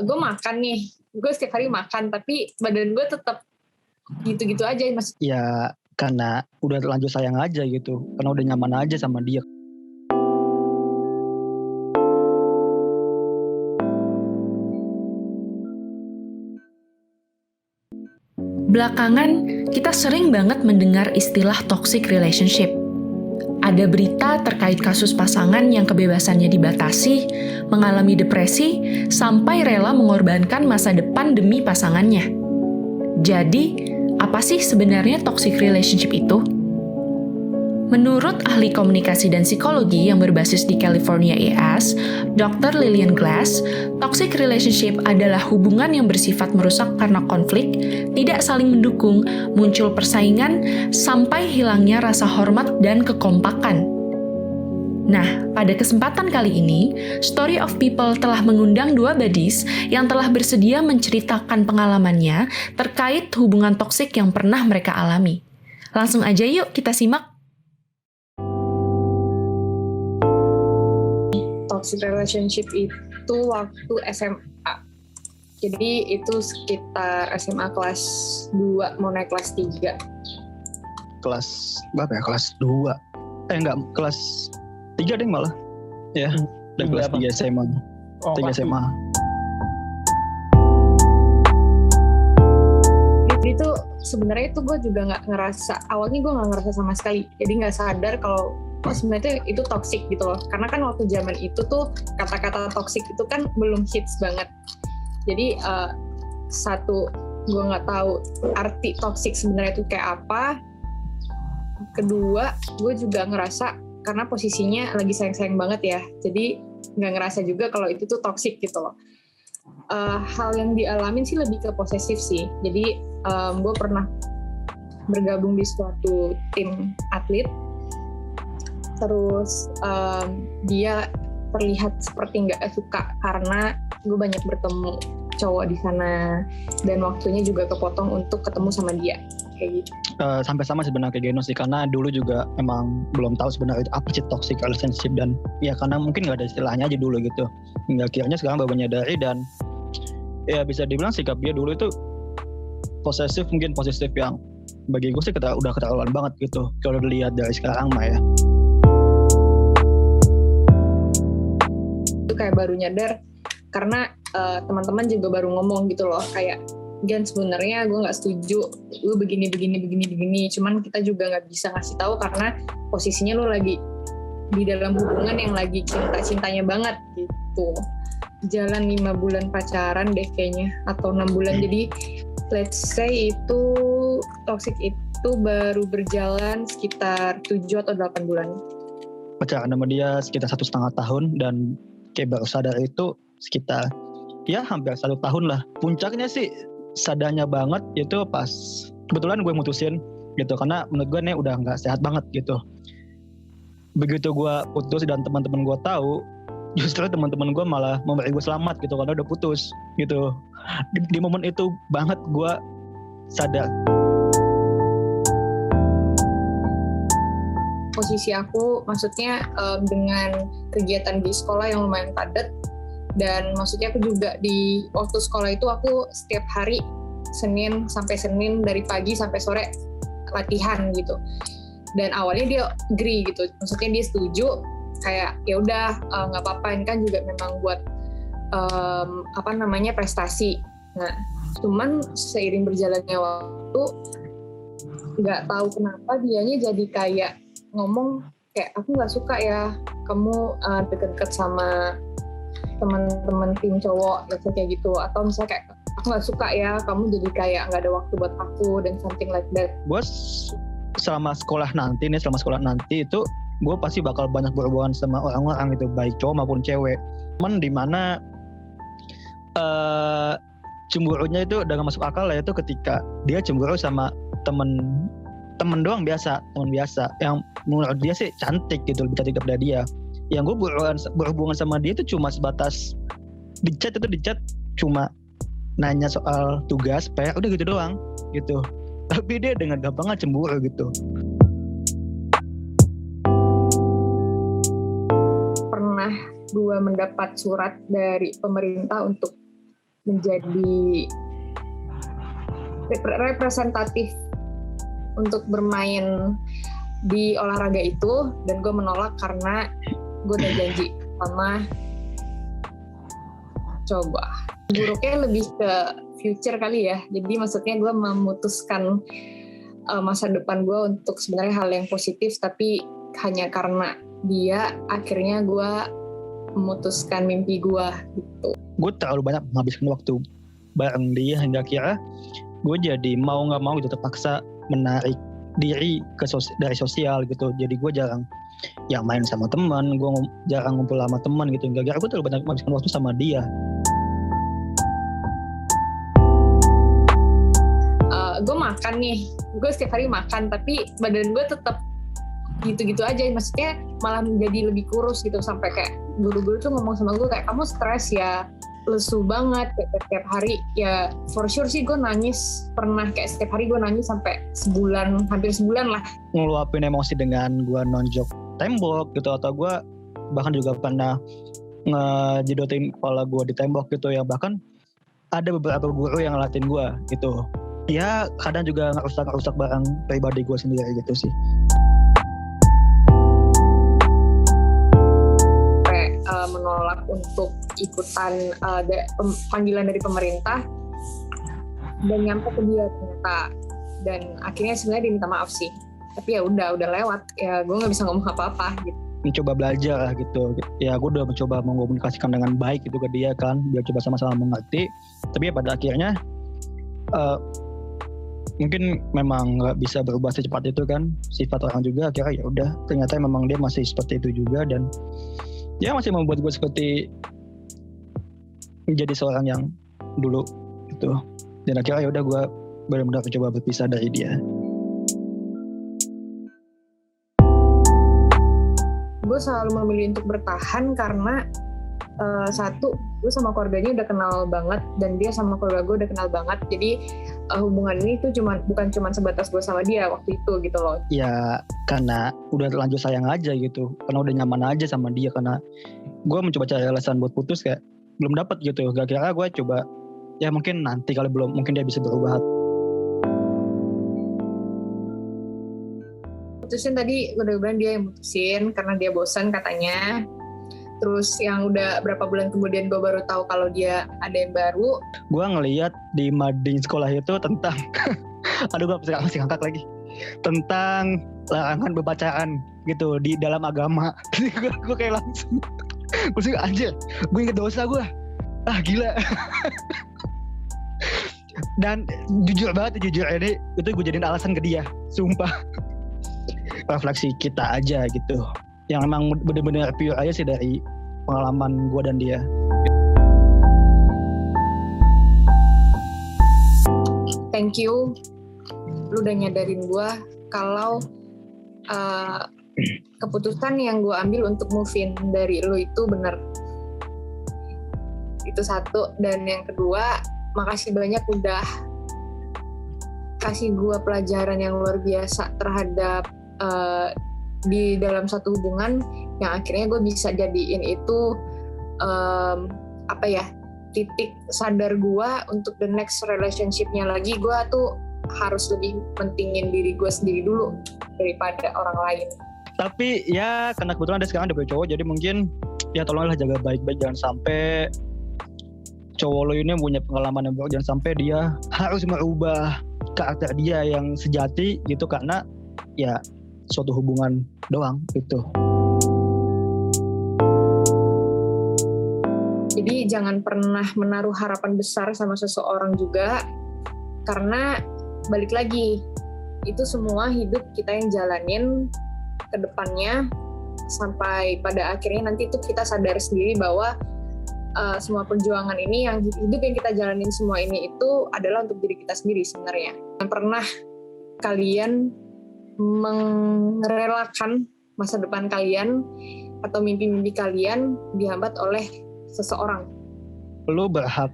gue makan nih, gue setiap hari makan, tapi badan gue tetap gitu-gitu aja mas. Ya karena udah lanjut sayang aja gitu, karena udah nyaman aja sama dia. Belakangan, kita sering banget mendengar istilah toxic relationship. Ada berita terkait kasus pasangan yang kebebasannya dibatasi, mengalami depresi, sampai rela mengorbankan masa depan demi pasangannya. Jadi, apa sih sebenarnya toxic relationship itu? Menurut ahli komunikasi dan psikologi yang berbasis di California ES, Dr. Lillian Glass, toxic relationship adalah hubungan yang bersifat merusak karena konflik, tidak saling mendukung, muncul persaingan, sampai hilangnya rasa hormat dan kekompakan. Nah, pada kesempatan kali ini, Story of People telah mengundang 2 buddies yang telah bersedia menceritakan pengalamannya terkait hubungan toksik yang pernah mereka alami. Langsung aja yuk kita simak. Toxic relationship itu waktu SMA. Jadi itu sekitar SMA kelas 2 mau naik kelas 3. Kelas berapa ya? Kelas 2. Enggak, kelas 3 deh malah. Ya, dari kelas 3 SMA. 3 SMA. Jadi itu sebenarnya itu gue juga nggak ngerasa, awalnya gue nggak ngerasa sama sekali. Jadi nggak sadar kalau sebenarnya itu toxic gitu loh. Karena kan waktu zaman itu tuh kata-kata toxic itu kan belum hits banget. Jadi satu, gue nggak tahu arti toxic sebenarnya itu kayak apa. Kedua, gue juga ngerasa karena posisinya lagi sayang-sayang banget ya. Jadi nggak ngerasa juga kalau itu tuh toxic gitu loh. Hal yang dialamin sih lebih ke posesif sih. Jadi gue pernah bergabung di suatu tim atlet. Terus dia terlihat seperti nggak suka karena gue banyak bertemu cowok di sana dan waktunya juga kepotong untuk ketemu sama dia kayak gitu. Sampai sama sebenarnya kayak Geno sih, karena dulu juga emang belum tahu sebenarnya itu apa sih toxic relationship, dan ya karena mungkin nggak ada istilahnya aja dulu gitu. Hingga akhirnya sekarang baru menyadari, dan ya bisa dibilang sikap dia dulu itu posesif, mungkin posesif yang bagi gue sih udah keterlaluan banget gitu kalau dilihat dari sekarang mah ya. Itu kayak baru nyadar karena teman-teman juga baru ngomong gitu loh, kayak Gen sebenarnya gue nggak setuju lu begini, cuman kita juga nggak bisa ngasih tahu karena posisinya lu lagi di dalam hubungan yang lagi cinta-cintanya banget gitu. Jalan 5 bulan pacaran deh kayaknya, atau 6 bulan. Jadi let's say itu toxic itu baru berjalan sekitar 7 atau 8 bulan. Pacaran sama dia sekitar 1,5 tahun, dan kayak baru sadar itu sekitar ya hampir 1 tahun lah. Puncaknya sih sadarnya banget itu pas kebetulan gue mutusin gitu, karena menurut gue nih udah nggak sehat banget gitu. Begitu gue putus dan teman-teman gue tahu, justru teman-teman gue malah memberi gue selamat gitu karena udah putus gitu. Di momen itu banget gue sadar. Posisi aku maksudnya dengan kegiatan di sekolah yang lumayan padat, dan maksudnya aku juga di waktu sekolah itu aku setiap hari Senin sampai Senin dari pagi sampai sore latihan gitu. Dan awalnya dia agree gitu, maksudnya dia setuju kayak ya udah nggak apa-apa, ini kan juga memang buat prestasi. Nah cuman seiring berjalannya waktu nggak tahu kenapa dianya jadi kayak ngomong kayak aku nggak suka ya kamu deket-deket sama teman-teman tim cowok kayak gitu, atau misalnya kayak aku nggak suka ya kamu jadi kayak nggak ada waktu buat aku dan something like that. Gue selama sekolah nanti itu gue pasti bakal banyak berhubungan sama orang-orang itu, baik cowok maupun cewek. Cuman dimana cemburunya itu udah gak masuk akal ya, itu ketika dia cemburu sama temen doang biasa, temen biasa yang menurut dia sih cantik gitu, lebih cantik daripada dia. Yang gue berhubungan sama dia itu cuma sebatas di chat cuma nanya soal tugas, PR, udah gitu doang gitu. Tapi dia dengan gampangnya cemburu gitu. Pernah gue mendapat surat dari pemerintah untuk menjadi representatif untuk bermain di olahraga itu, dan gue menolak karena gue udah janji sama cowok gue. Buruknya lebih ke future kali ya, jadi maksudnya gue memutuskan masa depan gue untuk sebenarnya hal yang positif, tapi hanya karena dia akhirnya gue memutuskan mimpi gue gitu. Gue terlalu banyak menghabiskan waktu bareng dia hingga kira gue jadi mau nggak mau gitu terpaksa menarik diri dari sosial gitu. Jadi gue jarang yang main sama teman, gue jarang ngumpul sama teman gitu. Hingga kira gue terlalu banyak menghabiskan waktu sama dia. Gue makan nih, gue setiap hari makan, tapi badan gue tetap gitu-gitu aja. Maksudnya malah menjadi lebih kurus gitu, sampai kayak guru-guru tuh ngomong sama gue kayak, kamu stres ya, lesu banget kayak setiap hari. Ya for sure sih gue nangis, pernah kayak setiap hari gue nangis sampai sebulan, hampir sebulan lah. Ngeluapin emosi dengan gue nonjok tembok gitu, atau gue bahkan juga pernah ngejedotin kepala gue di tembok gitu, ya bahkan ada beberapa guru yang ngelatin gue gitu. Ya kadang juga ngerusak barang pribadi gue sendiri gitu sih. Menolak untuk ikutan panggilan dari pemerintah dan nyampe ke dia ternyata, dan akhirnya sebenarnya dia minta maaf sih, tapi ya udah lewat ya, gue nggak bisa ngomong apa-apa gitu. Mencoba belajar lah gitu ya, gue udah mencoba mengkomunikasikan dengan baik gitu ke dia kan, biar coba sama-sama mengerti, tapi ya pada akhirnya mungkin memang nggak bisa berubah secepat itu kan sifat orang juga. Akhirnya ya udah, ternyata memang dia masih seperti itu juga, dan dia masih membuat gue seperti menjadi seorang yang dulu gitu. Dan akhirnya ya udah, gue benar-benar coba berpisah dari dia. Gue selalu memilih untuk bertahan karena satu, gue sama keluarganya udah kenal banget, dan dia sama keluarga gue udah kenal banget. Jadi hubungan ini tuh bukan cuma sebatas gue sama dia waktu itu gitu loh. Ya karena udah terlanjur sayang aja gitu, karena udah nyaman aja sama dia. Karena gue mencoba cari alasan buat putus, kayak belum dapat gitu. Gak kira gue coba, ya mungkin nanti kalau belum, mungkin dia bisa berubah. Putusin tadi gue udah bilang dia yang mutusin karena dia bosan katanya. Terus yang udah berapa bulan kemudian gue baru tahu kalau dia ada yang baru. Gue ngelihat di mading sekolah itu tentang aduh gue masih ngangkat lagi, tentang larangan berpacaran gitu di dalam agama. Gue kayak langsung gue sih anjir, gue inget dosa gue, gila. Dan jujur ini itu gue jadiin alasan ke dia, sumpah. Refleksi kita aja gitu, yang emang bener-bener pure aja sih dari pengalaman gue dan dia. Thank you, lu udah nyadarin gue kalau keputusan yang gue ambil untuk move in dari lu itu benar. Itu satu. Dan yang kedua, makasih banyak udah kasih gue pelajaran yang luar biasa terhadap di dalam satu hubungan, yang akhirnya gue bisa jadiin itu titik sadar gue untuk the next relationship-nya lagi. Gue tuh harus lebih pentingin diri gue sendiri dulu daripada orang lain. Tapi ya karena kebetulan ada sekarang ada cowok, jadi mungkin ya tolonglah jaga baik-baik, jangan sampai cowok lo ini punya pengalaman yang buruk, jangan sampai dia harus merubah karakter dia yang sejati gitu karena ya suatu hubungan doang gitu. Jadi jangan pernah menaruh harapan besar sama seseorang juga, karena balik lagi, itu semua hidup kita yang jalanin ke depannya, sampai pada akhirnya nanti itu kita sadar sendiri bahwa semua perjuangan ini, yang hidup yang kita jalanin semua ini itu adalah untuk diri kita sendiri sebenarnya. Jangan pernah kalian merelakan masa depan kalian atau mimpi-mimpi kalian dihambat oleh seseorang. Lu berhak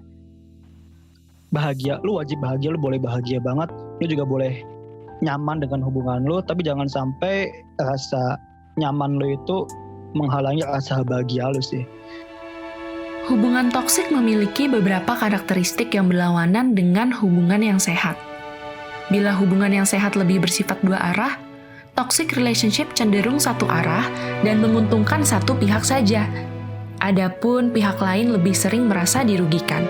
bahagia, lu wajib bahagia, lu boleh bahagia banget, lu juga boleh nyaman dengan hubungan lu, tapi jangan sampai rasa nyaman lu itu menghalangi rasa bahagia lu sih. Hubungan toksik memiliki beberapa karakteristik yang berlawanan dengan hubungan yang sehat. Bila hubungan yang sehat lebih bersifat dua arah, toxic relationship cenderung satu arah dan menguntungkan satu pihak saja. Adapun pihak lain lebih sering merasa dirugikan.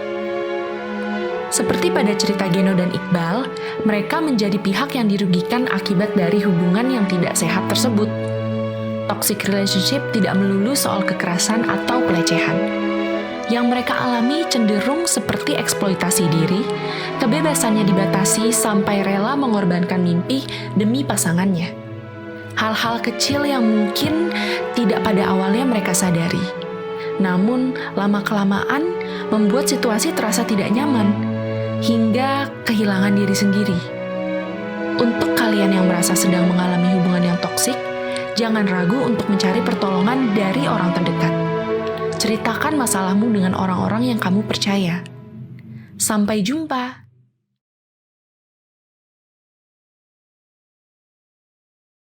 Seperti pada cerita Geno dan Iqbal, mereka menjadi pihak yang dirugikan akibat dari hubungan yang tidak sehat tersebut. Toxic relationship tidak melulu soal kekerasan atau pelecehan. Yang mereka alami cenderung seperti eksploitasi diri, kebebasannya dibatasi sampai rela mengorbankan mimpi demi pasangannya. Hal-hal kecil yang mungkin tidak pada awalnya mereka sadari. Namun, lama-kelamaan membuat situasi terasa tidak nyaman, hingga kehilangan diri sendiri. Untuk kalian yang merasa sedang mengalami hubungan yang toksik, jangan ragu untuk mencari pertolongan dari orang terdekat. Ceritakan masalahmu dengan orang-orang yang kamu percaya. Sampai jumpa!